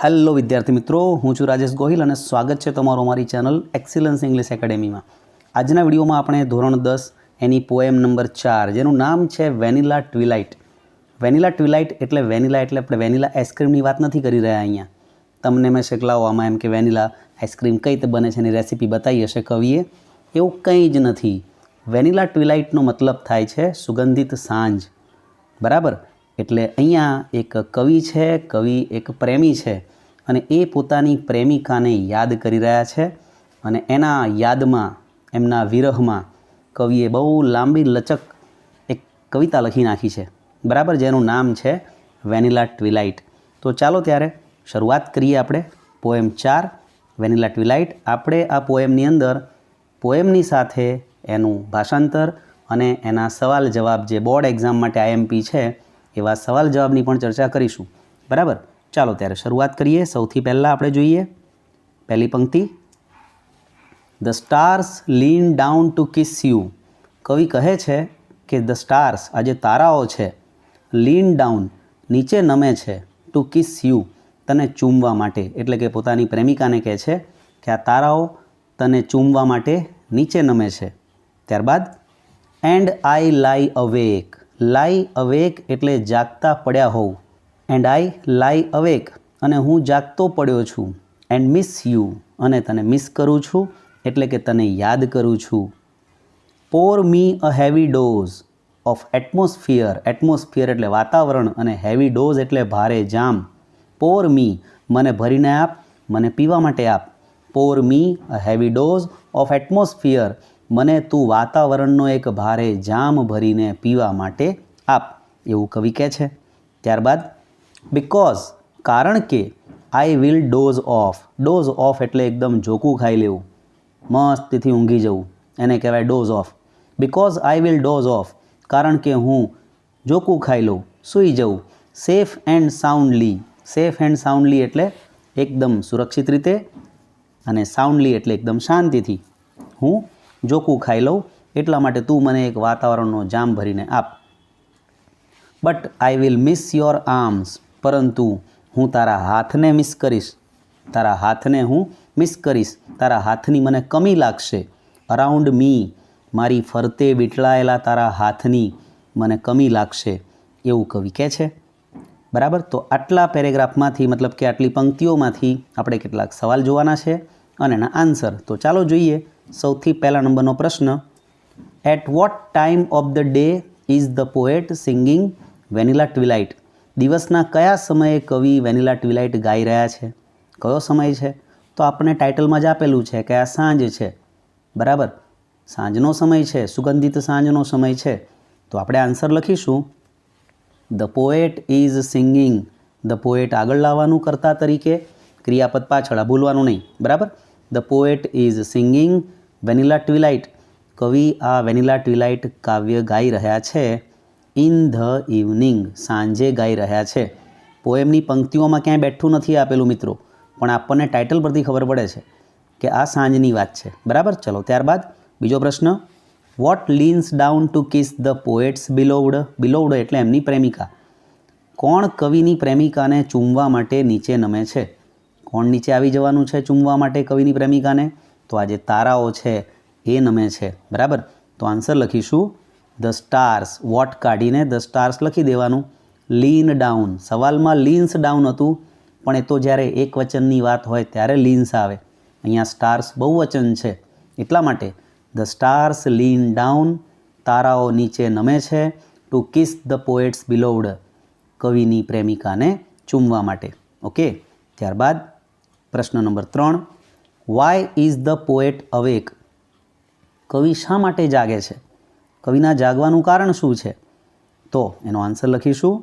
Hello વિદ્યાર્થી મિત્રો, હું છું રાજેશ ગોહિલ અને સ્વાગત છે તમારું અમારી ચેનલ એક્સિલન્સ ઇંગ્લિશ એકેડેમીમાં. આજના વિડીયોમાં આપણે ધોરણ 10 એની પોએમ નંબર 4 જેનું નામ છે વેનીલા ટ્વિલાઇટ. વેનીલા ટ્વિલાઇટ એટલે વેનીલા એટલે આપણે વેનીલા આઈસ્ક્રીમની વાત નથી કરી રહ્યા અહીંયા. તમને મેં શેકલાવો આમાં એમ કે વેનીલા આઈસ્ક્રીમ કઈ રીતે બને છે એની રેસીપી બતાવી હશે કવિએ. એવું કંઈ જ નથી. વેનીલા ટ્વિલાઇટનો મતલબ થાય છે સુગંધિત સાંજ. બરાબર. એટલે અહીંયા એક કવિ છે, કવિ એક પ્રેમી છે અને એ પોતાની પ્રેમિકાને યાદ કરી રહ્યા છે અને એના યાદમાં, એમના વિરહમાં કવિએ બહુ લાંબી લચક એક કવિતા લખી નાખી છે. બરાબર, જેનું નામ છે વેનીલા ટ્વિલાઇટ. તો ચાલો ત્યારે શરૂઆત કરીએ આપણે પોએમ 4 વેનીલા ટ્વિલાઇટ. આપણે આ પોએમની અંદર પોએમની સાથે એનું ભાષાંતર અને એના સવાલ જવાબ જે બોર્ડ એક્ઝામ માટે આઈએમપી છે એવા સવાલ જવાબની પણ ચર્ચા કરીશું. બરાબર, ચાલો ત્યારે શરૂઆત કરીએ. સૌથી પહેલાં આપણે જોઈએ પહેલી પંક્તિ, the stars lean down to kiss you. કવિ કહે છે કે ધ સ્ટાર્સ, આ જે તારાઓ છે, લીન ડાઉન નીચે નમે છે, ટુ કિસ યુ તને ચૂમવા માટે. એટલે કે પોતાની પ્રેમિકાને કહે છે કે આ તારાઓ તને ચૂમવા માટે નીચે નમે છે. ત્યારબાદ એન્ડ આઈ લાઈ અવેક. લાઈ અવેક એટલે જાગતા પડ્યા હોવ. એન્ડ આઈ લાઈ અવેક અને હું જાગતો પડ્યો છું. એન્ડ મિસ યુ અને તને મિસ કરું છું એટલે કે તને યાદ કરું છું. Pour me a heavy dose of atmosphere. Atmosphere એટલે વાતાવરણ અને હેવી ડોઝ એટલે ભારે જામ. પોર મી મને ભરીને આપ, મને પીવા માટે આપ. પોર me a heavy dose of atmosphere મને તું વાતાવરણનો એક ભારે જામ ભરીને પીવા માટે આપ, એવું કવિ કહે છે. ત્યારબાદ બિકોઝ કારણ કે આઈ will doze of. Dose of એટલે એકદમ ઝોકું ખાઈ લેવું, મસ્તીથી ઊંઘી જવું, એને કહેવાય doze off. Because I will doze off કારણ કે હું ઝોકું ખાઈ લઉં, સૂઈ જવું. Safe and soundly. Safe and soundly એટલે એકદમ સુરક્ષિત રીતે અને સાઉન્ડલી એટલે એકદમ શાંતિથી હું ઝોકું ખાઈ લઉં, એટલા માટે તું મને એક વાતાવરણનો જામ ભરીને આપ. But I will miss your arms. પરંતુ હું તારા હાથને મિસ કરીશ. તારા હાથને હું મિસ કરીશ. તારા હાથની મને કમી લાગશે. અરાઉન્ડ મી મારી ફરતે વીંટળાયેલા તારા હાથની મને કમી લાગશે, એવું કવિ કહે છે. બરાબર, તો આટલા પેરેગ્રાફમાંથી મતલબ કે આટલી પંક્તિઓમાંથી આપણે કેટલાક સવાલ જોવાના છે અને એના આન્સર. તો ચાલો જોઈએ. સૌથી પહેલા નંબરનો પ્રશ્ન, at what time of the day is the poet singing vanilla twilight. દિવસના કયા સમયે કવિ વેનીલા ટ્વિલાઇટ ગાઈ રહ્યા છે? કયો સમય છે? તો આપણને ટાઇટલમાં જ આપેલું છે કે આ સાંજ છે. બરાબર, સાંજનો સમય છે, સુગંધિત સાંજનો સમય છે. તો આપણે આન્સર લખીશું the poet is singing. The poet આગળ લાવવાનું કર્તા તરીકે, ક્રિયાપદ પાછળ, આ ભૂલવાનું નહીં. બરાબર, the poet is singing vanilla twilight. કવિ આ વેનીલા ટ્વિલાઇટ કાવ્ય ગાઈ રહ્યા છે ઇન ધ ઇવનિંગ, સાંજે ગાઈ રહ્યા છે. પોએમની પંક્તિઓમાં ક્યાંય બેઠું નથી આપેલું મિત્રો, પણ આપણને ટાઇટલ પરથી ખબર પડે છે કે આ સાંજની વાત છે. બરાબર, ચલો ત્યારબાદ બીજો પ્રશ્ન, what leans down to kiss the poet's beloved. Beloved એટલે એમની પ્રેમિકા. કોણ કવિની પ્રેમિકાને ચૂમવા માટે નીચે નમે છે? કોણ નીચે આવી જવાનું છે ચૂમવા માટે કવિની પ્રેમિકાને? તો આ જે તારાઓ છે એ નમે છે. બરાબર, તો આન્સર લખીશું ધ સ્ટાર્સ. વોટ કાઢીને ધ સ્ટાર્સ લખી દેવાનું. લીન ડાઉન, સવાલમાં લીન્સ ડાઉન હતું, પણ એ તો જ્યારે એક વચનની વાત હોય ત્યારે લીન્સ આવે. અહીંયા સ્ટાર્સ બહુવચન છે એટલા માટે ધ સ્ટાર્સ લીન ડાઉન, તારાઓ નીચે નમે છે, to kiss the poet's beloved, કવિની પ્રેમિકાને ચૂમવા માટે. ઓકે, ત્યારબાદ પ્રશ્ન number 3, why is the poet awake. કવિ શા માટે જાગે છે? કવિના જાગવાનું કારણ શું છે? તો એનો આન્સર લખીશું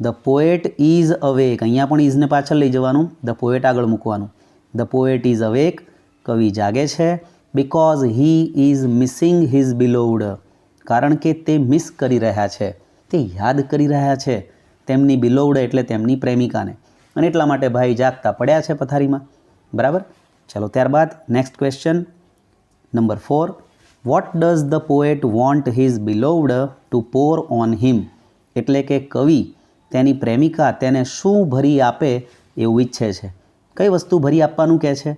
ધ પોએટ ઇઝ અવેક. અહીંયા પણ ઇઝને પાછળ લઈ જવાનું, ધ પોએટ આગળ મૂકવાનું. ધ પોએટ ઇઝ અવેક, કવિ જાગે છે, because he is missing his beloved. કારણ કે તે મિસ કરી રહ્યા છે, તે યાદ કરી રહ્યા છે તેમની બિલોવડ એટલે તેમની પ્રેમિકાને, અને એટલા માટે ભાઈ જાગતા પડ્યા છે પથારીમાં. બરાબર, ચાલો ત્યારબાદ next question number 4, what does the poet want his beloved to pour on him. એટલે કે કવિ તેની પ્રેમિકા તેને શું ભરી આપે એવું ઈચ્છે છે. કઈ વસ્તુ ભરી આપવાનું કહે છે?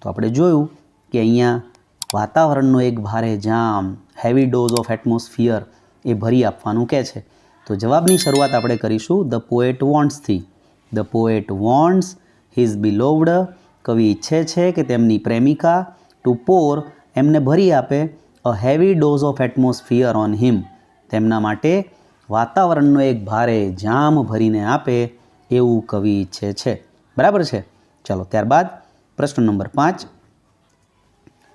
તો આપણે જોયું કે અહીંયા વાતાવરણનો એક ભારે જામ, હેવી ડોઝ ઓફ એટમોસ્ફિયર એ ભરી આપવાનું કહે છે. તો જવાબની શરૂઆત આપણે કરીશું ધ પોએટ વોન્ટ્સથી. The poet wants his beloved, કવિ ઈચ્છે છે કે તેમની પ્રેમિકા, ટુ પોર, એમને ભરી આપે, a heavy dose of atmosphere on him, તેમના માટે વાતાવરણનો એક ભારે જામ ભરીને આપે એવું કવિ ઈચ્છે છે. બરાબર છે. ચાલો ત્યારબાદ પ્રશ્ન number 5.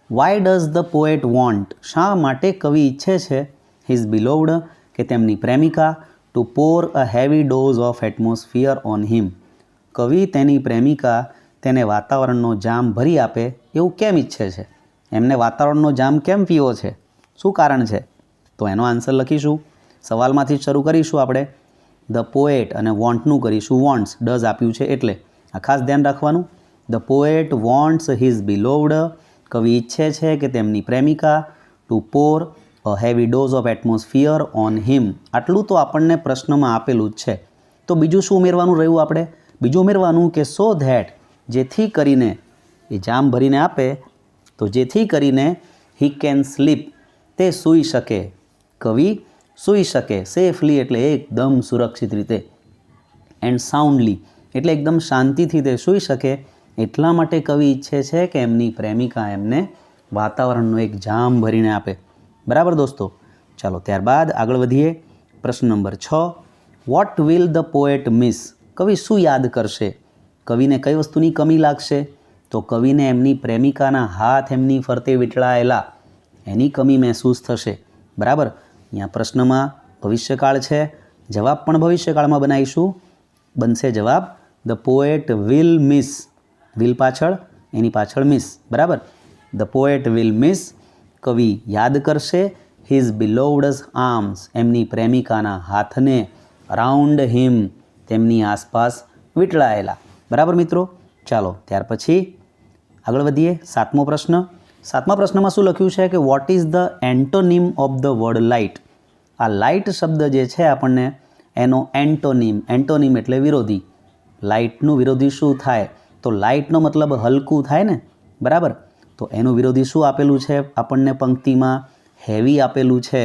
Why does the poet want, શા માટે કવિ ઈચ્છે છે હિઝ બિલોવડ, કે તેમની પ્રેમિકા, to pour a heavy dose of atmosphere on him, કવિ તેની પ્રેમિકા તેને વાતાવરણનો જામ ભરી આપે એવું કેમ ઈચ્છે છે? એમને વાતાવરણનો જામ કેમ પીવો છે? શું કારણ છે? તો એનો આન્સર લખીશું. સવાલમાંથી શરૂ કરીશું આપણે. ધ પોએટ અને વોન્ટનું કરીશું વોન્ટ્સ, ડઝ આપ્યું છે એટલે આ ખાસ ધ્યાન રાખવાનું. The poet wants his beloved, કવિ ઈચ્છે છે કે તેમની પ્રેમિકા, to pour a heavy dose of atmosphere on him. આટલું તો આપણને પ્રશ્નમાં આપેલું જ છે. તો બીજું શું ઉમેરવાનું રહ્યું આપણે? બીજું ઉમેરવાનું કે સો ધેટ, જેથી કરીને એ જામ ભરીને આપે તો જેથી કરીને હી કેન સ્લીપ, તે સૂઈ શકે, કવિ સૂઈ શકે, સેફલી એટલે એકદમ સુરક્ષિત રીતે, એન્ડ સાઉન્ડલી એટલે એકદમ શાંતિથી તે સૂઈ શકે. એટલા માટે કવિ ઈચ્છે છે કે એમની પ્રેમિકા એમને વાતાવરણનો એક જામ ભરીને આપે. બરાબર દોસ્તો? ચાલો ત્યારબાદ આગળ વધીએ. પ્રશ્ન number 6. Vote will the poet miss, કવિ શું યાદ કરશે? કવિને કઈ વસ્તુની કમી લાગશે? તો કવિને એમની પ્રેમિકાના હાથ એમની ફરતે વીંટળાયેલા એની કમી મહેસૂસ થશે. બરાબર? અહીંયા પ્રશ્નમાં ભવિષ્યકાળ છે, જવાબ પણ ભવિષ્યકાળમાં બનાવીશું. બનશે જવાબ the poet will miss, will પાછળ એની પાછળ મિસ. બરાબર? ધ પોએટ વિલ મિસ, કવિ યાદ કરશે, હિઝ બિલોવડ્સ આર્મ્સ, એમની પ્રેમિકાના હાથને, અરાઉન્ડ હિમ, તેમની આસપાસ વીંટળાયેલા. બરાબર મિત્રો? ચાલો ત્યાર પછી આગળ વધીએ. 7મો પ્રશ્ન. 7મા પ્રશ્નમાં શું લખ્યું છે કે vote is the antonym of the word light. આ લાઇટ શબ્દ જે છે આપણને એનો એન્ટોનિમ, એન્ટોનિમ એટલે વિરોધી. લાઇટનું વિરોધી શું થાય? તો લાઇટનો મતલબ હલકું થાય ને. બરાબર? તો એનું વિરોધી શું આપેલું છે આપણને પંક્તિમાં? હેવી આપેલું છે.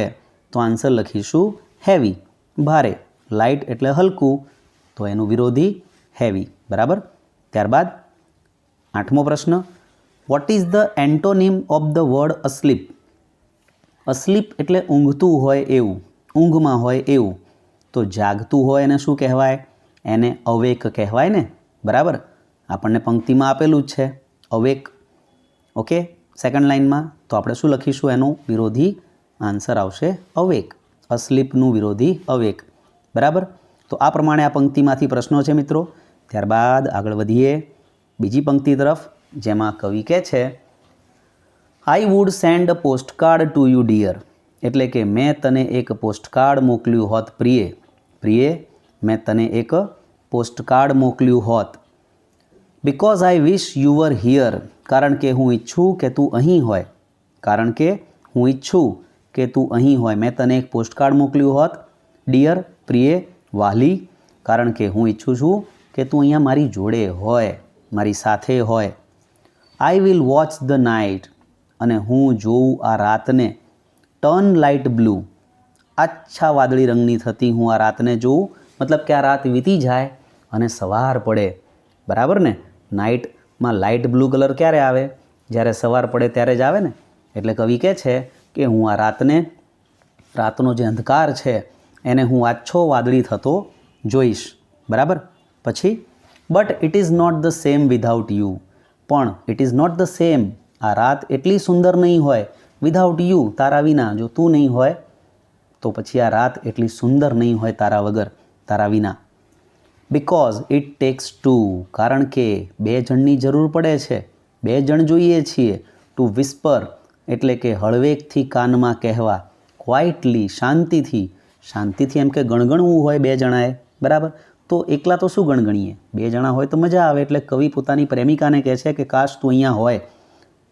તો આન્સર લખીશું હેવી, ભારે. લાઇટ એટલે હલકું, તો એનું વિરોધી હેવી. બરાબર? ત્યારબાદ 8મો પ્રશ્ન. What is the antonym of the word asleep. Asleep એટલે ઊંઘતું હોય એવું, ઊંઘમાં હોય એવું. તો જાગતું હોય એને શું કહેવાય? એને અવેક કહેવાય ને. બરાબર? આપણને પંક્તિમાં આપેલું જ છે અવેક. ઓકે, સેકન્ડ લાઇનમાં. તો આપણે શું લખીશું? એનું વિરોધી આન્સર આવશે અવેક. અસ્લીપનું વિરોધી અવેક. બરાબર? તો આ પ્રમાણે આ પંક્તિમાંથી પ્રશ્નો છે મિત્રો. ત્યારબાદ આગળ વધીએ બીજી પંક્તિ તરફ, જેમાં કવિ કહે છે I would send a postcard to you dear, એટલે કે મેં તને એક પોસ્ટકાર્ડ મોકલ્યું હોત પ્રિય. પ્રિય, મેં તને એક પોસ્ટકાર્ડ મોકલ્યું હોત. Because I wish you were here, કારણ કે હું ઈચ્છું કે તું અહીં હોય. કારણ કે હું ઈચ્છું કે તું અહીં હોય. મેં તને એક પોસ્ટકાર્ડ મોકલ્યું હોત. ડિયર, પ્રિય, વાલી, કારણ કે હું ઈચ્છું છું કે તું અહીંયા મારી જોડે હોય, મારી સાથે હોય. આઈ વિલ વોચ ધ નાઇટ, અને હું જોઉં આ રાતને. ટર્ન લાઇટ બ્લુ, આછા વાદળી રંગની થતી હું આ રાતને જોઉં. મતલબ કે આ રાત વીતી જાય અને સવાર પડે. બરાબર ને? નાઇટમાં લાઇટ બ્લુ કલર ક્યારે આવે? જ્યારે સવાર પડે ત્યારે જ આવે ને. એટલે કવિ કહે છે કે હું આ રાતને, રાતનો જે અંધકાર છે એને હું આછો વાદળી થતો જોઈશ. બરાબર? પછી but it is not the same without you, પણ it is not the same, આ રાત એટલી સુંદર નહીં હોય વિધાઉટ યુ, તારા વિના. જો તું નહીં હોય તો પછી આ રાત એટલી સુંદર નહીં હોય તારા વગર, તારા વિના. બિકોઝ ઇટ ટેક્સ ટુ, કારણ કે 2 જણની જરૂર પડે છે, 2 જણ જોઈએ છીએ. ટુ વિસ્પર, એટલે કે હળવેકથી કાનમાં કહેવા. ક્વાઇટલી, શાંતિથી. શાંતિથી એમ કે ગણગણવું હોય 2 જણાએ. બરાબર? તો એકલા તો શું ગણગણીએ? 2 જણા હોય તો મજા આવે. એટલે કવિ પોતાની પ્રેમિકાને કહે છે કે કાશ તું અહીંયા હોય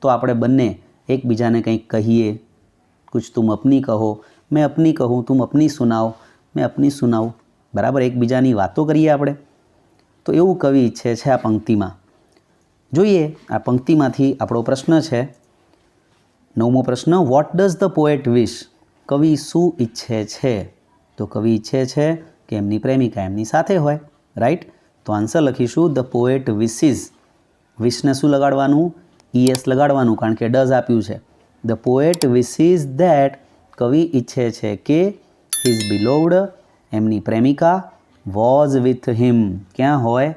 તો આપણે બંને એકબીજાને કંઈક કહીએ. કુછ તુમ અપની કહો, મેં અપની કહું, તુમ અપની સુનાવ, મેં અપની સુનાવું. બરાબર? એકબીજાની વાતો કરીએ આપણે. તો એવું કવિ ઈચ્છે છે આ પંક્તિમાં. જોઈએ આ પંક્તિમાંથી આપણો પ્રશ્ન છે 9મો પ્રશ્ન. વોટ ડઝ ધ પોએટ વિશ? કવિ શું ઈચ્છે છે? તો કવિ ઈચ્છે છે કે એમની પ્રેમિકા એમની સાથે હોય. રાઈટ. તો આન્સર લખીશું ધ પોએટ વિસીસ. વિશને શું લગાડવાનું? ES લગાડવાનું, કારણ કે ડઝ આપ્યું છે. The poet wishes that. કવિ ઈચ્છે છે કે હિઝ બિલોવડ એમની પ્રેમિકા વોઝ વિથ હિમ ક્યાં હોય?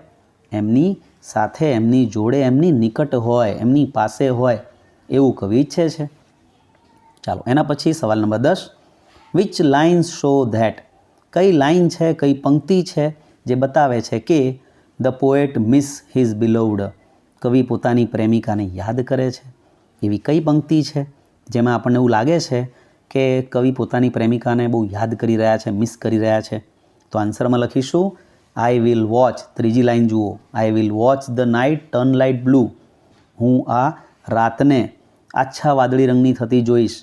એમની સાથે, એમની જોડે, એમની નિકટ હોય, એમની પાસે હોય એવું કવિ ઈચ્છે છે. ચાલો એના પછી સવાલ number 10. Which lines show that? કઈ લાઇન છે, કઈ પંક્તિ છે જે બતાવે છે કે the poet miss his beloved? કવિ પોતાની પ્રેમિકાને યાદ કરે છે. એવી કઈ પંક્તિ છે જેમાં આપણને એવું લાગે છે કે કવિ પોતાની પ્રેમિકાને બહુ યાદ કરી રહ્યા છે, મિસ કરી રહ્યા છે? તો આન્સરમાં લખીશું આઈ વિલ વોચ. ત્રીજી લાઈન જુઓ. I will watch the night turn light blue. હું આ રાતને આછા વાદળી રંગની થતી જોઈશ.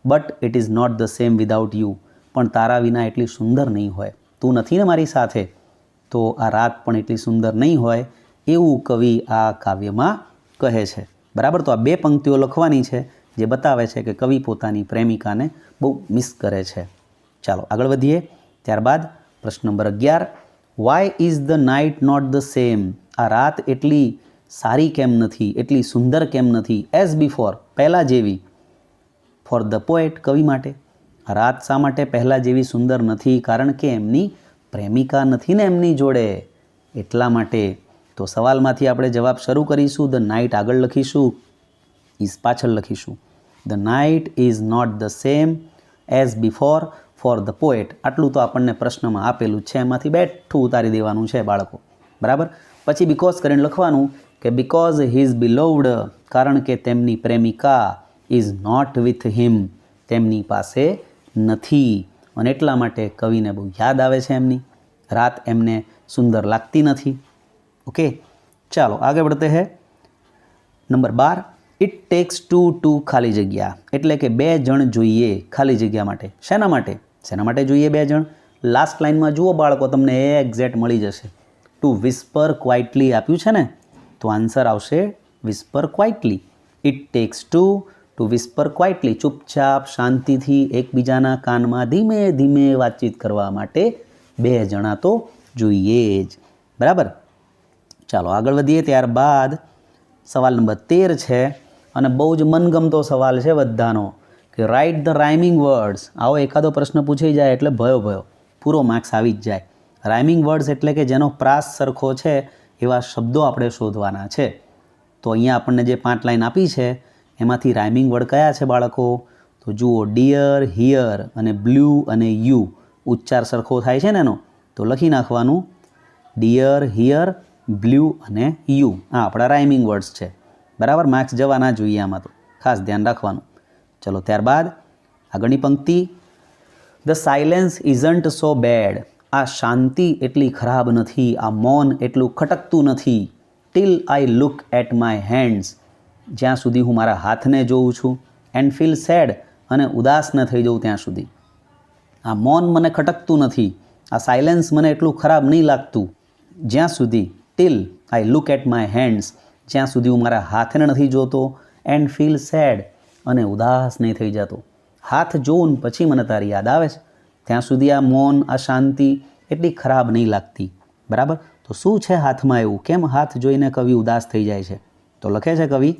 But it is not the same without you. પણ તારા વિના એટલી સુંદર નહીં હોય. તું નથી ને મારી સાથે, તો આ રાત પણ એટલી સુંદર નહીં હોય એવું કવિ આ કાવ્યમાં કહે છે. બરાબર. તો આ બે પંક્તિઓ લખવાની છે જે બતાવે છે કે કવિ પોતાની પ્રેમિકાને બહુ મિસ કરે છે. ચાલો આગળ વધીએ. ત્યારબાદ પ્રશ્ન number 11. Why is the night not the same? આ રાત એટલી સારી કેમ નથી, એટલી સુંદર કેમ નથી? એઝ બિફોર, પહેલાં જેવી. ફોર ધ પોએટ, કવિ માટે. આ રાત શા માટે પહેલાં જેવી સુંદર નથી? કારણ કે એમની પ્રેમિકા નથી ને એમની જોડે, એટલા માટે. તો સવાલમાંથી આપણે જવાબ શરૂ કરીશું. ધ નાઇટ આગળ લખીશું, ઇઝ પાછળ લખીશું. The night is not the same as before for the poet. આટલું તો આપણને પ્રશ્નમાં આપેલું છે, એમાંથી બેઠું ઉતારી દેવાનું છે બાળકો. બરાબર. પછી બીકોઝ કરીને લખવાનું કે બીકોઝ હિઝ બિલોવડ, કારણ કે તેમની પ્રેમિકા ઇઝ નોટ વિથ હિમ, તેમની પાસે નથી, અને એટલા માટે કવિને બહુ યાદ આવે છે એમની રાત, એમને સુંદર લાગતી નથી. ઓકે, ચાલો આગળ बढ़ते हैं. નંબર 12. ઇટ ટેક્સ ટુ ખાલી જગ્યા, એટલે કે 2 જણ જોઈએ ખાલી જગ્યા માટે. શેના માટે? શેના માટે જોઈએ 2 જણ? લાસ્ટ લાઇનમાં જુઓ બાળકો, તમને એ એક્ઝેક્ટ મળી જશે. ટુ વિસ્પર ક્વાઇટલી આપ્યું છે ને, તો આન્સર આવશે whisper quietly. It takes to whisper quietly, ચૂપચાપ શાંતિથી એકબીજાના કાનમાં ધીમે ધીમે વાતચીત કરવા માટે 2 જણા તો જોઈએ જ. બરાબર. ચાલો આગળ વધીએ. ત્યારબાદ સવાલ નંબર 13 છે, અને બહુ જ મનગમતો સવાલ છે બધાનો, કે રાઇટ ધ રાઇમિંગ વર્ડ્સ. આવો એકાદો પ્રશ્ન પૂછાઈ જાય એટલે ભયો પૂરો માર્ક્સ આવી જ જાય. રાઇમિંગ વર્ડ્સ એટલે કે જેનો પ્રાસ સરખો છે એવા શબ્દો આપણે શોધવાના છે. તો અહીંયા આપણને જે 5 લાઈન આપી છે એમાંથી રાઇમિંગ વર્ડ કયા છે બાળકો? તો જુઓ, ડિયર, હિયર અને બ્લુ અને યુ ઉચ્ચાર સરખો થાય છે ને એનો, તો લખી નાખવાનું ડિયર, હિયર, બ્લુ અને યુ. આ આપણા રાઇમિંગ વર્ડ્સ છે. બરાબર. માર્ક્સ જવા ના જોઈએ આમાં, તો ખાસ ધ્યાન રાખવાનું. ચલો ત્યારબાદ આગળની પંક્તિ. The silence isn't so bad. આ શાંતિ એટલી ખરાબ નથી, આ મૌન એટલું ખટકતું નથી. Till I look at my hands. જ્યાં સુધી હું મારા હાથને જોઉં છું. And feel sad. અને ઉદાસ ન થઈ જવું ત્યાં સુધી. આ મૌન મને ખટકતું નથી, આ સાયલેન્સ મને એટલું ખરાબ નહીં લાગતું જ્યાં સુધી till I look at my hands, જ્યાં સુધી હું મારા હાથને નથી જોતો. And feel sad. અને ઉદાસ નહીં થઈ જતો. હાથ જોઉં પછી મને તારી યાદ આવે છે, ત્યાં સુધી આ મૌન, આ શાંતિ એટલી ખરાબ નહીં લાગતી. બરાબર. તો શું છે હાથમાં એવું? કેમ હાથ જોઈને કવિ ઉદાસ થઈ જાય છે? તો લખે છે કવિ,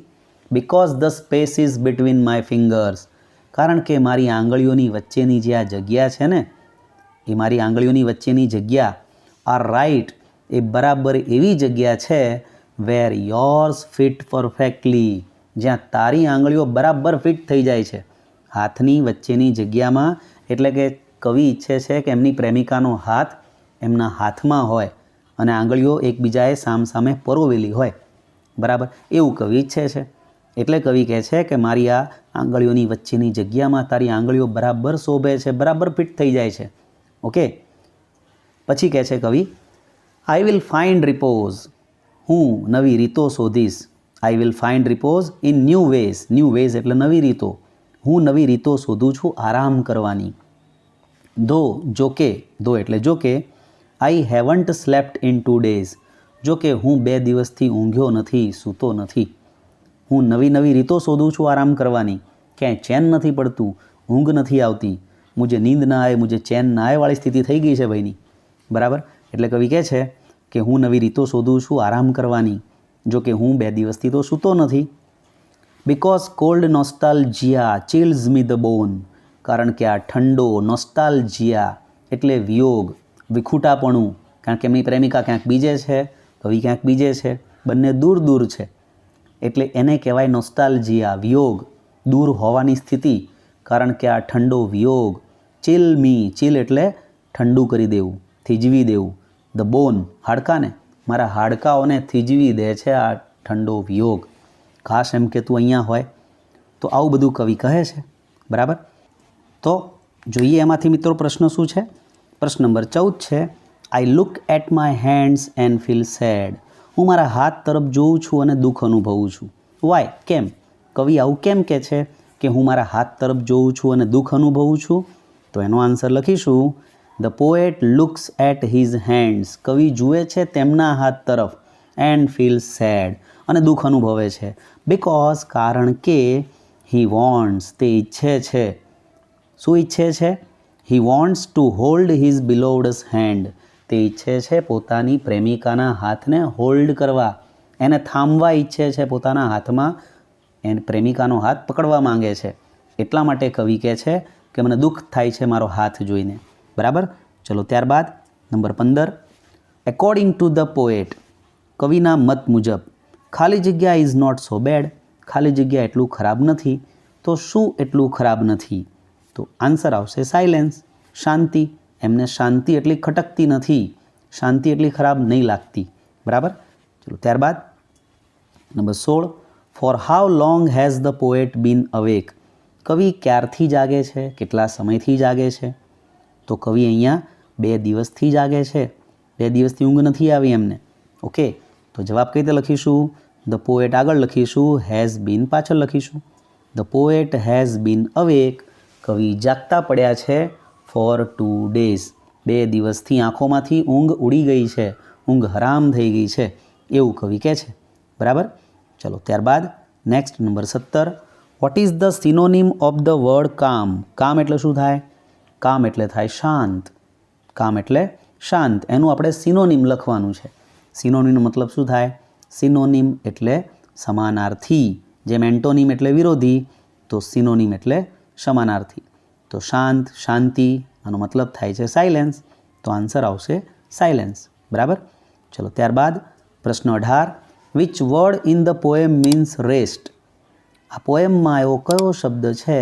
because the space is between my fingers. કારણ કે મારી આંગળીઓની વચ્ચેની જે આ જગ્યા છે ને, એ મારી આંગળીઓની વચ્ચેની જગ્યા આર રાઇટ, એ બરાબર એવી જગ્યા છે વેર યોર્સ ફિટ પરફેક્ટલી, જ્યાં તારી આંગળીઓ બરાબર ફિટ થઈ જાય છે હાથની વચ્ચેની જગ્યામાં. એટલે કે કવિ ઈચ્છે છે કે એમની પ્રેમિકાનો હાથ એમના હાથમાં હોય અને આંગળીઓ એકબીજાએ સામસામે પરોવેલી હોય. બરાબર. એવું કવિ ઈચ્છે છે. એટલે કવિ કહે છે કે મારી આ આંગળીઓની વચ્ચેની જગ્યામાં તારી આંગળીઓ બરાબર શોભે છે, બરાબર ફિટ થઈ જાય છે. ઓકે. પછી કહે છે કવિ, આઈ વિલ ફાઇન્ડ રિપોઝ. હું નવી રીતો શોધીશ. I will find repose in new ways. New ways એટલે નવી રીતો. હું નવી રીતો શોધું છું આરામ કરવાની. ધો, જોકે, ધો એટલે જોકે, આઈ હેવન્ટ સ્લેપ્ટ ઇન 2 days. જો કે હું 2 દિવસથી ઊંઘ્યો નથી, સૂતો નથી. હું નવી નવી રીતો શોધું છું આરામ કરવાની. ક્યાંય ચેન નથી પડતું, ઊંઘ નથી આવતી. મુझे નીંદ ના આવે, મુझे ચેન ના આવે વાળી સ્થિતિ થઈ ગઈ છે ભાઈની. બરાબર. એટલે કવિ કહે છે કે હું નવી રીતો શોધું છું આરામ કરવાની, જો કે હું 2 દિવસથી તો સૂતો નથી. બિકોઝ કોલ્ડ નોસ્ટાલ્જિયા ચિલ્સ મી ધ બોન. કારણ કે આ ઠંડો નોસ્ટાલ્જિયા એટલે વિયોગ, વિખૂટાપણું. કારણ કે એમની પ્રેમિકા ક્યાંક બીજે છે, કવિ ક્યાંક બીજે છે, બંને દૂર દૂર છે. એટલે એને કહેવાય નોસ્ટાલ્જિયા, વિયોગ, દૂર હોવાની સ્થિતિ. કારણ કે આ ઠંડો વિયોગ. ચિલ મી, ચિલ એટલે ઠંડુ કરી દેવું, થીજવી દેવું. ધ બોન, હાડકાને, મારા હાડકાઓને થીજવી દે છે આ ઠંડો વિયોગ. ખાસ એમ કે તું અહીંયા હોય. તો આવું બધું કવિ કહે છે. બરાબર. તો જોઈએ એમાંથી મિત્રો પ્રશ્ન શું છે. પ્રશ્ન નંબર 14 છે, I look at my hands and feel sad. હું મારા હાથ તરફ જોઉં છું અને દુઃખ અનુભવું છું. વાય, કેમ? કવિ આવું કેમ કહે છે કે હું મારા હાથ તરફ જોઉં છું અને દુઃખ અનુભવું છું? તો એનો આન્સર લખીશું, the poet looks at his hands. કવિ જુએ છે તેમના હાથ તરફ. એન્ડ ફીલ સેડ, અને દુઃખ અનુભવે છે. બિકોઝ, કારણ કે, હી વોન્ટ્સ, તે ઈચ્છે છે. શું ઈચ્છે છે? He wants to hold his beloved's hand. તે ઈચ્છે છે પોતાની પ્રેમિકાના હાથને હોલ્ડ કરવા, એને થાંભવા ઈચ્છે છે પોતાના હાથમાં. એને પ્રેમિકાનો હાથ પકડવા માંગે છે. એટલા માટે કવિ કહે છે કે મને દુઃખ થાય છે મારો હાથ જોઈને. બરાબર. ચલો ત્યારબાદ number 15, according to the poet. કવિના મત મુજબ ખાલી જગ્યા ઇઝ નોટ સો બેડ. ખાલી જગ્યા એટલું ખરાબ નથી. તો શું એટલું ખરાબ નથી? તો આન્સર આવશે સાયલેન્સ, શાંતિ. એમને શાંતિ એટલી ખટકતી નથી, શાંતિ એટલી ખરાબ નહીં લાગતી. બરાબર. ચલો ત્યારબાદ number 16, for how long has the poet been awake. કવિ ક્યારથી જાગે છે, કેટલા સમયથી જાગે છે? તો કવિ અહીંયા 2 દિવસથી જાગે છે. 2 દિવસથી ઊંઘ નથી આવી એમને. ઓકે. તો જવાબ કઈ રીતે લખીશું? ધ પોએટ આગળ લખીશું, હેઝ બીન પાછળ લખીશું. The poet has been awake. કવિ જાગતા પડ્યા છે ફોર 2 days. 2 દિવસથી આંખોમાંથી ઊંઘ ઉડી ગઈ છે, ઊંઘ હરામ થઈ ગઈ છે, એવું કવિ કહે છે. બરાબર. ચલો ત્યારબાદ next number 17, vote is the synonym of the word કામ. કામ એટલે શું થાય? કામ એટલે થાય શાંત. કામ એટલે શાંત. એનું આપણે સિનોનિમ લખવાનું છે. સિનોનિમનો મતલબ શું થાય? સિનોનિમ એટલે સમાનાર્થી. જેમ એન્ટોનિમ એટલે વિરોધી, તો સિનોનિમ એટલે સમાનાર્થી. તો શાંત, શાંતિ, આનો મતલબ થાય છે સાયલેન્સ. તો આન્સર આવશે સાયલેન્સ. બરાબર. ચલો ત્યારબાદ પ્રશ્ન 18, which word in the poem means rest. આ પોએમમાં એવો કયો શબ્દ છે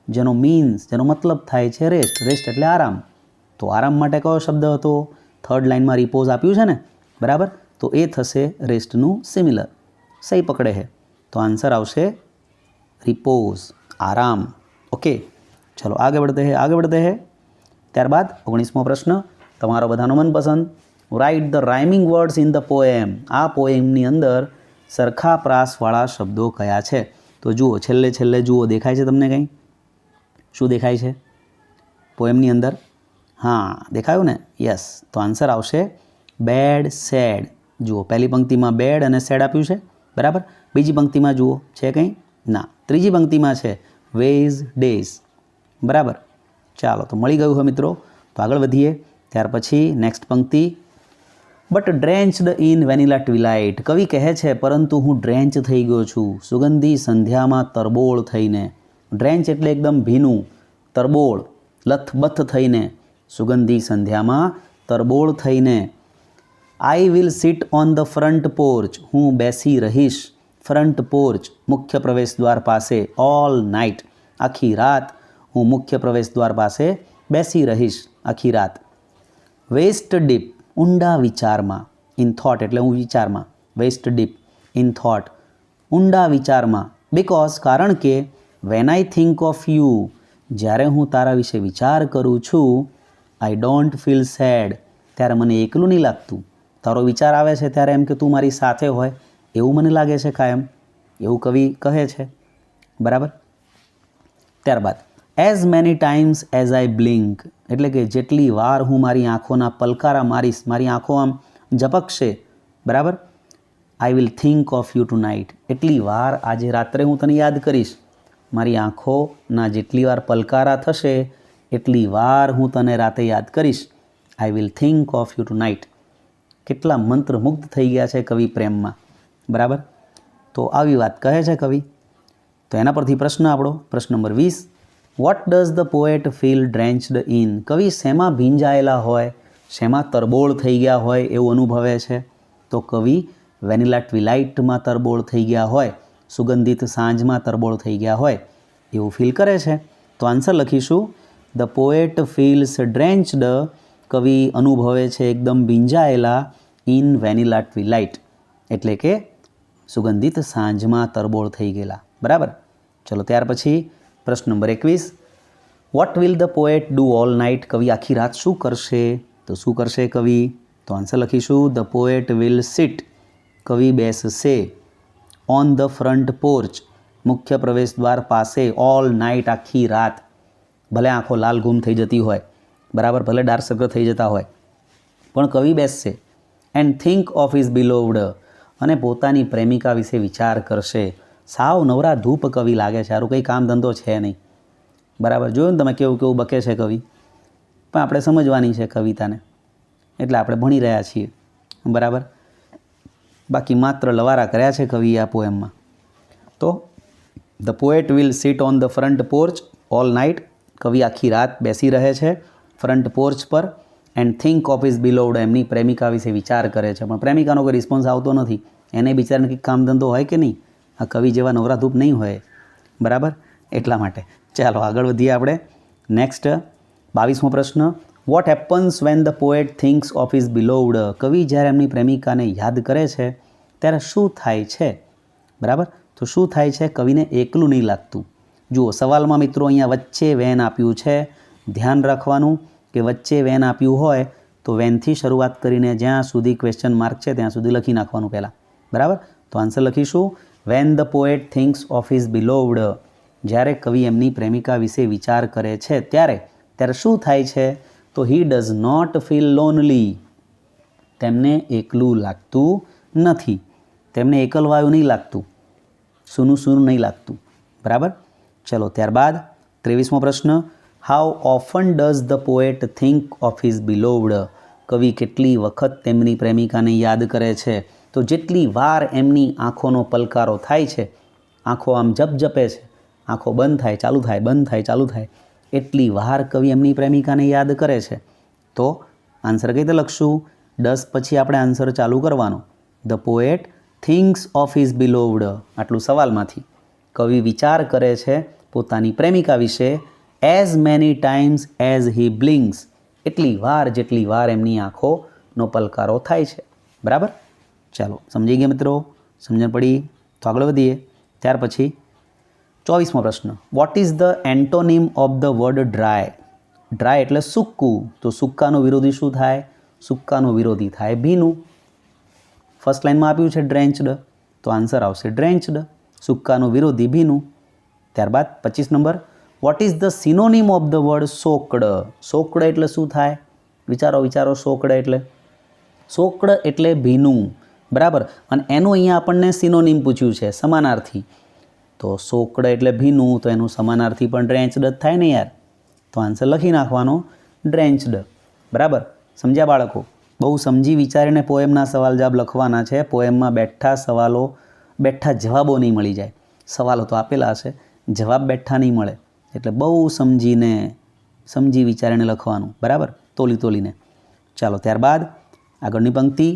જેનો મતલબ થાય છે રેસ્ટ. રેસ્ટ એટલે આરામ. તો આરામ માટે કયો શબ્દ હતો? 3rd લાઇનમાં રિપોઝ આપ્યું છે ને. બરાબર. તો એ થશે રેસ્ટનું સિમિલર. સહી પકડે છે. તો આન્સર આવશે રિપોઝ, આરામ. ઓકે. ચલો આગે बढ़ते हैं. ત્યારબાદ 19મો પ્રશ્ન, તમારો બધાનો મનપસંદ, write the rhyming words in the poem. આ પોએમની અંદર સરખા પ્રાસવાળા શબ્દો કયા છે? તો જુઓ, છેલ્લે જુઓ, દેખાય છે તમને કંઈ? શું દેખાય છે પોએમની અંદર? હા, દેખાયું ને? યસ. તો આન્સર આવશે બેડ, સેડ. જુઓ, પહેલી પંક્તિમાં બેડ અને સેડ આપ્યું છે. બરાબર. બીજી પંક્તિમાં જુઓ, છે કંઈ? ના. ત્રીજી પંક્તિમાં છે વેઝ, ડેઝ. બરાબર. ચાલો, તો મળી ગયું હોય મિત્રો. તો આગળ વધીએ. ત્યાર પછી નેક્સ્ટ પંક્તિ, બટ ડ્રેન્ચડ ઇન વેનીલા ટ્વિલાઇટ. કવિ કહે છે પરંતુ હું ડ્રેન્ચ થઈ ગયો છું સુગંધી સંધ્યામાં તરબોળ થઈને. ડ્રેન્ચ એટલે એકદમ ભીનું, તરબોળ, લથબથ થઈને, સુગંધી સંધ્યામાં તરબોળ થઈને. I will seat on the front porch. હું બેસી રહીશ ફ્રન્ટ પોર્ચ, મુખ્ય પ્રવેશ દ્વાર પાસે, ઓલ નાઇટ, આખી રાત હું મુખ્ય પ્રવેશ દ્વાર પાસે બેસી રહીશ આખી રાત. વેસ્ટ ડીપ, ઊંડા વિચારમાં. ઇન થોટ એટલે હું વિચારમાં. વેસ્ટ ડીપ, ઇન થોટ, ઊંડા વિચારમાં. બિકોઝ, કારણ કે, when I think of you, જ્યારે હું તારા વિશે વિચાર કરું છું, આઈ ડોન્ટ ફીલ સેડ, ત્યારે મને એકલું નહીં લાગતું. તારો વિચાર આવે છે ત્યારે એમ કે તું મારી સાથે હોય એવું મને લાગે છે કાયમ, એવું કવિ કહે છે. બરાબર. ત્યારબાદ as many times as I blink, એટલે કે જેટલી વાર હું મારી આંખોના પલકારા મારીશ, મારી આંખો આમ ઝપકશે, બરાબર. I will think of you tonight, એટલી વાર આજે રાત્રે હું તને યાદ કરીશ. મારી આંખોના જેટલી વાર પલકારા થશે એટલી વાર હું તને રાતે યાદ કરીશ. I will think of you tonight. કેટલા મંત્રમુગ્ધ થઈ ગયા છે કવિ પ્રેમમાં, બરાબર. તો આવી વાત કહે છે કવિ. તો એના પરથી પ્રશ્ન આપણો, પ્રશ્ન number 20, what does the poet feel drenched in? કવિ શેમાં ભીંજાયેલા હોય, શેમાં તરબોળ થઈ ગયા હોય એવું અનુભવે છે? તો કવિ વેનિલા ટ્વિલાઇટમાં તરબોળ થઈ ગયા હોય, સુગંધિત સાંજમાં તરબોળ થઈ ગયા હોય એવું ફીલ કરે છે. તો આન્સર લખીશું, ધ પોએટ ફીલ્સ ડ્રેન્ચડ, કવિ અનુભવે છે એકદમ ભીંજાયેલા, ઇન વેનિલા ટ્વિલાઇટ, એટલે કે સુગંધિત સાંજમાં તરબોળ થઈ ગયેલા, બરાબર. ચલો ત્યાર પછી પ્રશ્ન number 21, vote will the poet do all night? કવિ આખી રાત શું કરશે? તો શું કરશે કવિ? તો આન્સર લખીશું, ધ પોએટ વિલ સિટ, કવિ બેસશે, ઓન ધ ફ્રન્ટ પોર્ચ, મુખ્ય પ્રવેશ દ્વાર પાસે, ઓલ નાઇટ, આખી રાત. ભલે આંખો લાલ ગુમ થઈ જતી હોય, બરાબર, ભલે ડાર્ક સર્કલ થઈ જતા હોય, પણ કવિ બેસશે. એન્ડ થિંક ઓફ હિઝ બિલોવ્ડ, અને પોતાની પ્રેમિકા વિશે વિચાર કરશે. સાવ નવરા ધૂપ કવિ લાગે છે, સારું કંઈ કામ ધંધો છે નહીં, બરાબર. જોયું ને તમે કેવું કેવું બકે છે કવિ, પણ આપણે સમજવાની છે કવિતાને, એટલે આપણે ભણી રહ્યા છીએ, બરાબર. બાકી માત્ર લવારા કર્યા છે કવિએ આ પોએમમાં. તો the poet will seat on the front porch all night, કવિ આખી રાત બેસી રહે છે ફ્રન્ટ પોર્ચ પર. એન્ડ થિંક ઓફ ઇઝ બિલોવ્ડ, એમની પ્રેમિકા વિશે વિચાર કરે છે, પણ પ્રેમિકાનો કોઈ રિસ્પોન્સ આવતો નથી. એને બિચારાને કંઈક કામ ધંધો હોય કે નહીં, આ કવિ જેવા નવરાધૂપ નહીં હોય, બરાબર, એટલા માટે. ચાલો આગળ વધીએ આપણે. નેક્સ્ટ 22મો પ્રશ્ન, what happens when the poet thinks of is beloved? કવિ જ્યારે એમની પ્રેમિકાને યાદ કરે છે ત્યારે શું થાય છે, બરાબર. તો શું થાય છે? કવિને એકલું નહીં લાગતું. જુઓ સવાલમાં મિત્રો અહીંયા વચ્ચે વેન આપ્યું છે, ધ્યાન રાખવાનું કે વચ્ચે વેન આપ્યું હોય તો વેનથી શરૂઆત કરીને જ્યાં સુધી ક્વેશ્ચન માર્ક છે ત્યાં સુધી લખી નાખવાનું પહેલાં, બરાબર. તો આન્સર લખીશું, when the poet thinks of his beloved, જ્યારે કવિ એમની પ્રેમિકા વિશે વિચાર કરે છે ત્યારે શું થાય છે? તો he does not feel lonely, તેમને એકલું લાગતું નથી, તેમને એકલવાયું નહીં લાગતું, સૂનું સૂનું નહીં લાગતું, બરાબર. ચલો ત્યારબાદ 23મો પ્રશ્ન, how often does the poet think of his beloved? કવિ કેટલી વખત તેમની પ્રેમિકાને યાદ કરે છે? તો જેટલી વાર એમની આંખોનો પલકારો થાય છે, આંખો આમ જપજપે છે, આંખો બંધ થાય ચાલુ થાય, બંધ થાય ચાલુ થાય, એટલી વાર કવિ એમની પ્રેમિકાને યાદ કરે છે. તો આન્સર કઈ રીતે લખશું? 10 પછી આપણે આન્સર ચાલુ કરવાનો. The poet thinks of his beloved, આટલું સવાલમાંથી. કવિ વિચાર કરે છે પોતાની પ્રેમિકા વિશે, as many times as he blinks, એટલી વાર જેટલી વાર એમની આંખોનો પલકારો થાય છે, બરાબર. ચાલો સમજી ગયા મિત્રો, સમજણ પડી? તો આગળ વધીએ. ત્યાર પછી 24મો પ્રશ્ન, what is the antonym of the word dry? Dry એટલે સૂકું, તો સૂકાનો વિરોધી શું થાય? સૂકાનો વિરોધી થાય ભીનું. ફર્સ્ટ લાઇનમાં આપ્યું છે ડ્રેન્ચડ, તો આન્સર આવશે ડ્રેન્ચડ, સૂકાનો વિરોધી ભીનું. ત્યારબાદ 25 number, what is the synonym of the word soaked? Soaked એટલે શું થાય? વિચારો. સોકડ એટલે ભીનું, બરાબર. અને એનું અહીંયા આપણને સિનોનિમ પૂછ્યું છે, સમાનાર્થી. તો સોકડ એટલે ભીનું, તો એનું સમાનાર્થી પણ ડ્રેન્ચડ જ થાય ને યાર. તો આન્સર લખી નાખવાનો ડ્રેન્ચડ, બરાબર. સમજ્યા બાળકો? બહુ સમજી વિચારીને પોએમના સવાલ જવાબ લખવાના છે. પોએમમાં બેઠા જવાબો નહીં મળી જાય. સવાલો તો આપેલા હશે, જવાબ બેઠા નહીં મળે, એટલે બહુ સમજી વિચારીને લખવાનું, બરાબર, તોલીને. ચાલો ત્યારબાદ આગળની પંક્તિ,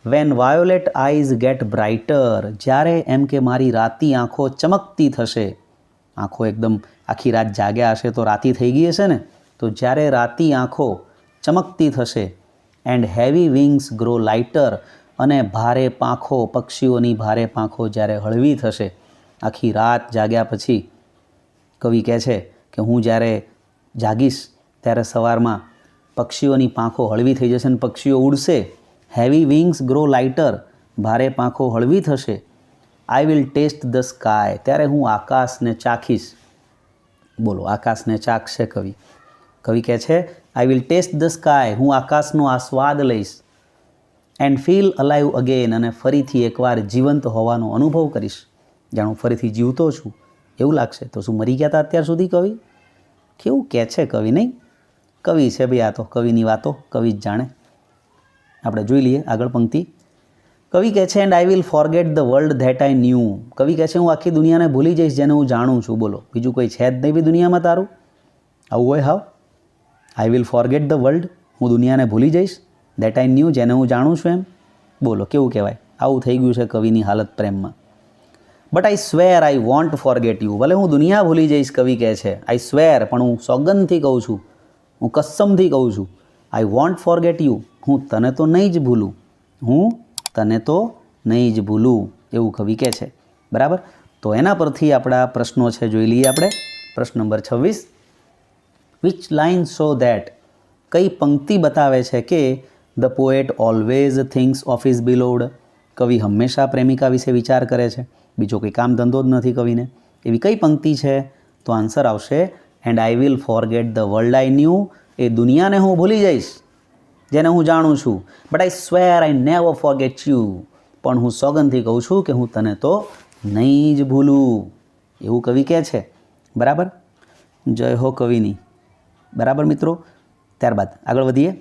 when violet eyes get brighter, જ્યારે એમ કે મારી રાતી આંખો ચમકતી થશે. આંખો એકદમ આખી રાત જાગ્યા હશે તો રાતી થઈ ગઈ હશે ને, તો જ્યારે રાતી આંખો ચમકતી થશે. And heavy wings grow lighter, અને ભારે પાંખો, પક્ષીઓની ભારે પાંખો જ્યારે હળવી થશે. આખી રાત જાગ્યા પછી કવિ કહે છે કે હું જ્યારે જાગીશ ત્યારે સવારમાં પક્ષીઓની પાંખો હળવી થઈ જશે અને પક્ષીઓ ઉડશે. હેવી વિંગ્સ ગ્રો લાઇટર, ભારે પાંખો હળવી થશે. I will taste the sky, ત્યારે હું આકાશને ચાખીશ. બોલો, આકાશને ચાખશે કવિ. કવિ કહે છે I will taste the sky, હું આકાશનો આસ્વાદ લઈશ. એન્ડ ફીલ અલાઇવ અગેન, અને ફરીથી એકવાર જીવંત હોવાનો અનુભવ કરીશ, જાણે હું ફરીથી જીવતો છું એવું લાગશે. તો શું મરી ગયા હતા અત્યાર સુધી કવિ? કેવું કહે છે કવિ, નહીં? કવિ છે ભાઈ, આ તો કવિની વાતો કવિ જ જાણે. આપણે જોઈ લઈએ આગળ પંક્તિ. કવિ કહે છે, and I will forget the world that I knew. કવિ કહે છે, હું આખી દુનિયાને ભૂલી જઈશ જેને હું જાણું છું. બોલો, બીજું કોઈ છે જ નહીં બી દુનિયામાં તારું? આવું હોય હાવ? I will forget the world, હું દુનિયાને ભૂલી જઈશ, ધેટ આઈ ન્યૂ, જેને હું જાણું છું એમ. બોલો, કેવું કહેવાય? આવું થઈ ગયું છે કવિની હાલત પ્રેમમાં. But I swear I want forget you. ભલે હું દુનિયા ભૂલી જઈશ, કવિ કહે છે, આઈ સ્વેર, પણ હું સોગંદથી કહું છું, હું કસમથી કહું છું, આઈ વોન્ટ ફોરગેટ યુ, હું તને તો નહીં જ ભૂલું, હું તને તો નહીં જ ભૂલું, એવું કવિ કહે છે. બરાબર. તો એના પરથી આપણા પ્રશ્નો છે, જોઈ લઈએ આપણે. પ્રશ્ન number 26. Which line show that, કઈ પંક્તિ બતાવે છે કે the poet always thinks of his beloved, કવિ હંમેશા પ્રેમિકા વિશે વિચાર કરે છે, બીજો કોઈ કામ ધંધો જ નથી કવિને. એવી કઈ પંક્તિ છે? તો આન્સર આવશે and I will forget the world I knew, એ દુનિયાને હું ભૂલી જઈશ જેને હું જાણું છું. But I swear I never forget you, પણ હું સોગંદથી કહું છું કે હું તને તો નહીં જ ભૂલું, એવું કવિ કહે છે. બરાબર. જય હો કવિની. બરાબર મિત્રો. ત્યારબાદ આગળ વધીએ.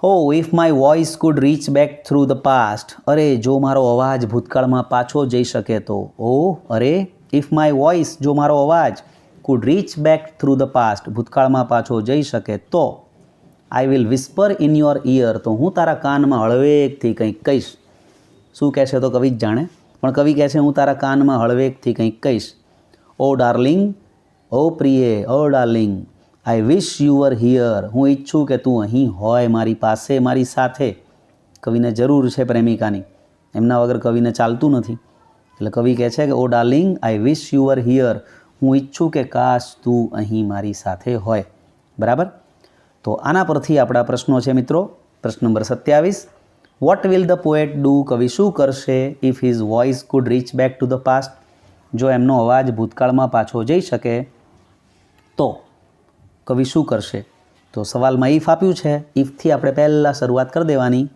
O if my voice could reach back through the past, અરે જો મારો અવાજ ભૂતકાળમાં પાછો જઈ શકે તો. ઓ અરે, ઇફ માય વોઇસ, જો મારો અવાજ could reach back through the past, ભૂતકાળમાં પાછો જઈ શકે તો. I will whisper in your ear, તો હું તારા કાનમાં હળવેકથી કંઈક કહીશ. શું કહે છે તો કવિ જ જાણે, પણ કવિ કહે છે હું તારા કાનમાં હળવેકથી કંઈક કહીશ. ઓ ડાર્લિંગ, ઓ પ્રિયે, O darling, I wish you were here, હું ઈચ્છું કે તું અહીં હોય, મારી પાસે, મારી સાથે. કવિને જરૂર છે પ્રેમિકાની, એમના વગર કવિને ચાલતું નથી. એટલે કવિ કહે છે કે O darling, I wish you were here, હું ઈચ્છું કે કાશ તું અહીં મારી સાથે હોય. બરાબર. તો આના પરથી આપણા પ્રશ્નો છે મિત્રો. પ્રશ્ન number 27. What will the poet do, કવિ શું કરશે if his voice could reach back to the past, જો એમનો અવાજ ભૂતકાળમાં પાછો જઈ શકે તો કવિ શું કરશે? તો સવાલમાં ઇફ આપ્યું છે, ઇફથી આપણે પહેલાં શરૂઆત કરી દેવાની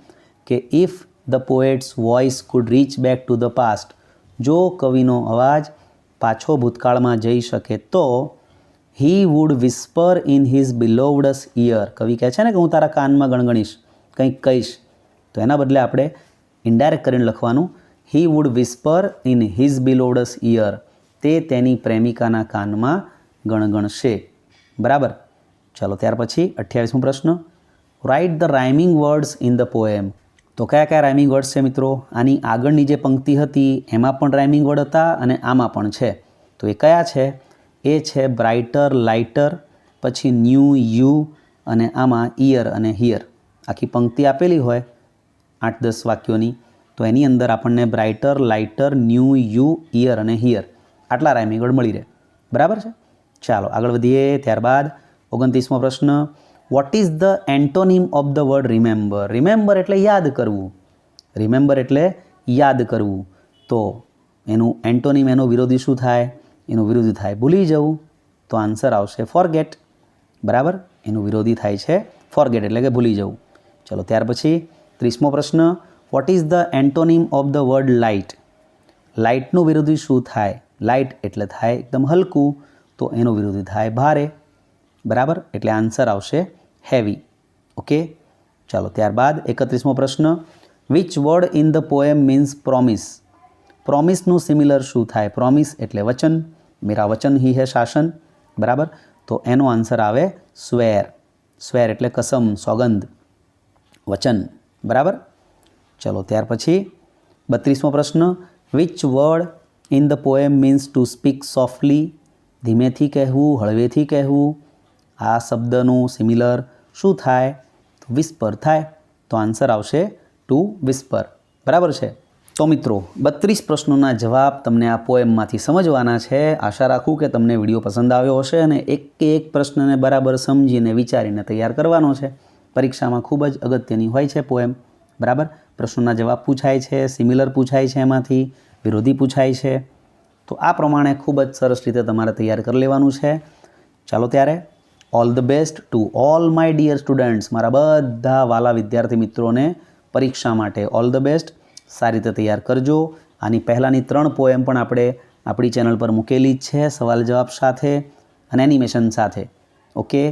કે if the poet's voice could reach back to the past, જો કવિનો અવાજ પાછો ભૂતકાળમાં જઈ શકે તો he would whisper in his beloved's ear, કવિ કહે છે ને કે હું તારા કાનમાં ગણગણીશ, કંઈક કહીશ, તો એના બદલે આપણે ઇનડાયરેક્ટ કરીને લખવાનું he would whisper in his beloved's ear, તે તેની પ્રેમિકાના કાનમાં ગણગણશે. બરાબર. ચાલો ત્યાર પછી 28મો પ્રશ્ન. Write the rhyming words in the poem, તો કયા કયા રાઇમિંગ વર્ડ્સ છે મિત્રો? આની આગળની જે પંક્તિ હતી એમાં પણ રાઇમિંગ વર્ડ હતા અને આમાં પણ છે. તો એ કયા છે? એ છે બ્રાઇટર, લાઇટર, પછી ન્યૂ, યુ, અને આમાં ઇયર અને હિયર. આખી પંક્તિ આપેલી હોય 8-10 વાક્યોની, તો એની અંદર આપણને brighter, lighter, new, you, year અને હિયર આટલા રાઇમિંગ વર્ડ મળી રહે. બરાબર છે. ચાલો આગળ વધીએ. ત્યારબાદ 29મો પ્રશ્ન. What is the antonym of the word remember? Remember એટલે યાદ કરવું. રિમેમ્બર એટલે યાદ કરવું. તો એનું એન્ટોનિમ, એનો વિરોધી શું થાય? એનું વિરોધી થાય ભૂલી જવું. તો આન્સર આવશે ફોરગેટ. બરાબર. એનું વિરોધી થાય છે ફોરગેટ, એટલે કે ભૂલી જવું. ચલો ત્યાર પછી 30મો પ્રશ્ન. What is the antonym of the word light? લાઇટનું વિરોધી શું થાય? લાઇટ એટલે થાય એકદમ હલકું, તો એનો વિરોધી થાય ભારે. બરાબર. એટલે આન્સર આવશે હેવી. ઓકે. ચાલો ત્યારબાદ 31મો પ્રશ્ન. Which word in the poem means promise? પ્રોમિસનું સિમિલર શું થાય? પ્રોમિસ એટલે વચન, મેરા વચન હી હે શાસન. બરાબર. તો એનો આન્સર આવે સ્વેર. સ્વેર એટલે કસમ, સોગંદ, વચન. બરાબર. ચલો ત્યાર પછી 32મો પ્રશ્ન. Which word in the poem means to speak softly? ધીમેથી કહેવું, હળવેથી કહેવું. આ શબ્દનું સિમિલર શું થાય? તો વિસ્પર થાય. તો આન્સર આવશે ટુ વિસ્પર. બરાબર છે. તો મિત્રો 32 પ્રશ્નોના જવાબ તમને આ પોએમમાંથી સમજવાના છે. આશા રાખું કે તમને વિડીયો પસંદ આવ્યો હશે અને એક પ્રશ્નને બરાબર સમજીને વિચારીને તૈયાર કરવાનો છે. પરીક્ષામાં ખૂબ જ અગત્યની હોય છે પોએમ. બરાબર. પ્રશ્નોના જવાબ પૂછાય છે, સિમિલર પૂછાય છે, એમાંથી વિરોધી પૂછાય છે. તો આ પ્રમાણે ખૂબ જ સરસ રીતે તમારે તૈયાર કરી લેવાનું છે. ચાલો ત્યારે all the best to all my dear students. મારા બધા વાલા વિદ્યાર્થી મિત્રોને પરીક્ષા માટે ઓલ ધ બેસ્ટ. સારી રીતે તૈયાર કરજો. આની પહેલાંની 3 પોએમ પણ આપણે આપણી ચેનલ પર મૂકેલી જ છે, સવાલ જવાબ સાથે અને એનિમેશન સાથે. ઓકે,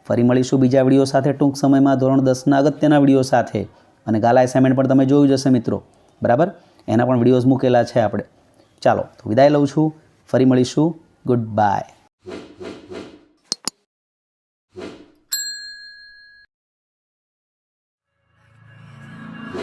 ફરી મળીશું બીજા વિડીયો સાથે ટૂંક સમયમાં ધોરણ 10ના અગત્યના વિડીયો સાથે. અને ગાલા એસાઇનમેન્ટ પણ તમે જોયું જશે મિત્રો, બરાબર? એના પણ વિડીયોઝ મૂકેલા છે આપણે. ચાલો, તો વિદાય લઉં છું. ફરી મળીશું. Good bye.